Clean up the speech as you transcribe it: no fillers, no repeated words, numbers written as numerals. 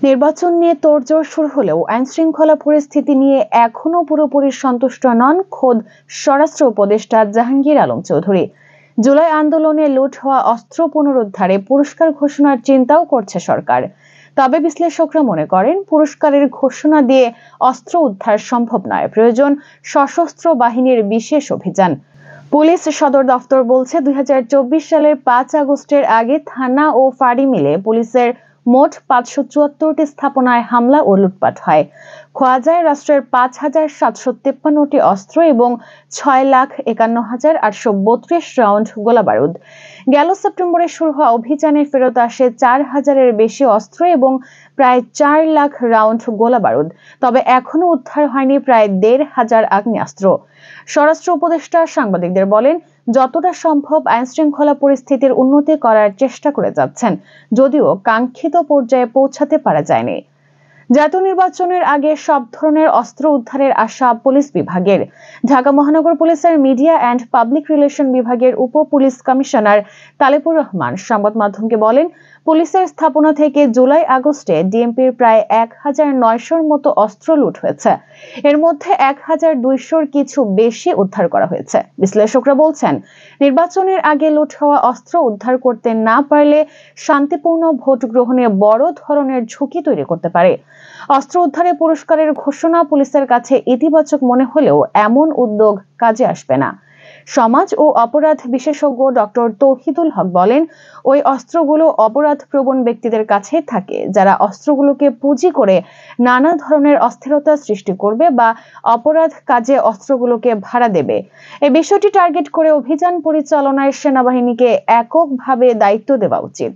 নির্বাচন নিয়ে তোড়জোড় শুরু হলেও আইনশৃঙ্খলা পরিস্থিতি নিয়ে এখনো পুরোপুরি সন্তুষ্ট নন খোদ স্বরাষ্ট্র উপদেষ্টা জাহাঙ্গীর আলম চৌধুরী। জুলাই আন্দোলনে লুট হওয়া অস্ত্র পুনরুদ্ধারে পুরস্কার ঘোষণার চিন্তাও করছে সরকার। তবে বিশ্লেষকরা মনে করেন পুরস্কারের ঘোষণা দিয়ে অস্ত্র উদ্ধার সম্ভব নয়, প্রয়োজন সশস্ত্র বাহিনীর বিশেষ অভিযান। পুলিশ সদর দফতর বলছে ২০২৪ সালের ৫ আগস্টের আগে থানা ও ফাঁড়ি মিলে পুলিশের মোট ৫৭৪টি স্থাপনায় হামলা ও লুটপাট হয়। খোয়া যায় রাষ্ট্রের ৫,৭৫৩টি অস্ত্র এবং ৬,৫১,৮৩২ রাউন্ড গোলাবারুদ। গেল সেপ্টেম্বরে শুরু হওয়া অভিযানে ফেরত আসে ৪,০০০-এর বেশি অস্ত্র এবং প্রায় ৪ লাখ রাউন্ড গোলাবারুদ। তবে এখনো উদ্ধার হয়নি প্রায় ১,৫০০ আগ্নেয়াস্ত্র। স্বরাষ্ট্র উপদেষ্টা সাংবাদিকদের বলেন, যতটা সম্ভব আইনশৃঙ্খলা পরিস্থিতির উন্নতি করার চেষ্টা করে যাচ্ছেন, যদিও কাঙ্ক্ষিত পর্যায়ে পৌঁছাতে পারা যায়নি। জাতীয় নির্বাচনের আগে সব ধরনের অস্ত্র উদ্ধারের আশা পুলিশ বিভাগের। ঢাকা মহানগর পুলিশের মিডিয়া অ্যান্ড পাবলিক রিলেশন বিভাগের উপ পুলিশ কমিশনার তালেবুর রহমান সংবাদ মাধ্যমকে বলেন, পুলিশের স্থাপনা থেকে জুলাই আগস্টে ডিএমপির প্রায় ১,৯০০-র মতো অস্ত্র লুট হয়েছে। এর মধ্যে ১,২০০-র কিছু বেশি উদ্ধার করা হয়েছে। বিশ্লেষকরা বলছেন, নির্বাচনের আগে লুট হওয়া অস্ত্র উদ্ধার করতে না পারলে শান্তিপূর্ণ ভোট গ্রহণে বড় ধরনের ঝুঁকি তৈরি করতে পারে। অস্ত্র উদ্ধারে পুরস্কারের ঘোষণা পুলিশের কাছে ইতিবাচক মনে হলেও এমন উদ্যোগ কাজে আসবে না। সমাজ ও অপরাধ বিশেষজ্ঞ ডক্টর তৌহিদুল হক বলেন, ওই অস্ত্রগুলো অপরাধ প্রবণ ব্যক্তিদের কাছে থাকে, যারা অস্ত্রগুলোকে পুঁজি করে নানা ধরনের অস্থিরতা সৃষ্টি করবে বা অপরাধ কাজে অস্ত্রগুলোকে ভাড়া দেবে। এই বিষয়টি টার্গেট করে অভিযান পরিচালনায় সেনাবাহিনীকে এককভাবে দায়িত্ব দেওয়া উচিত।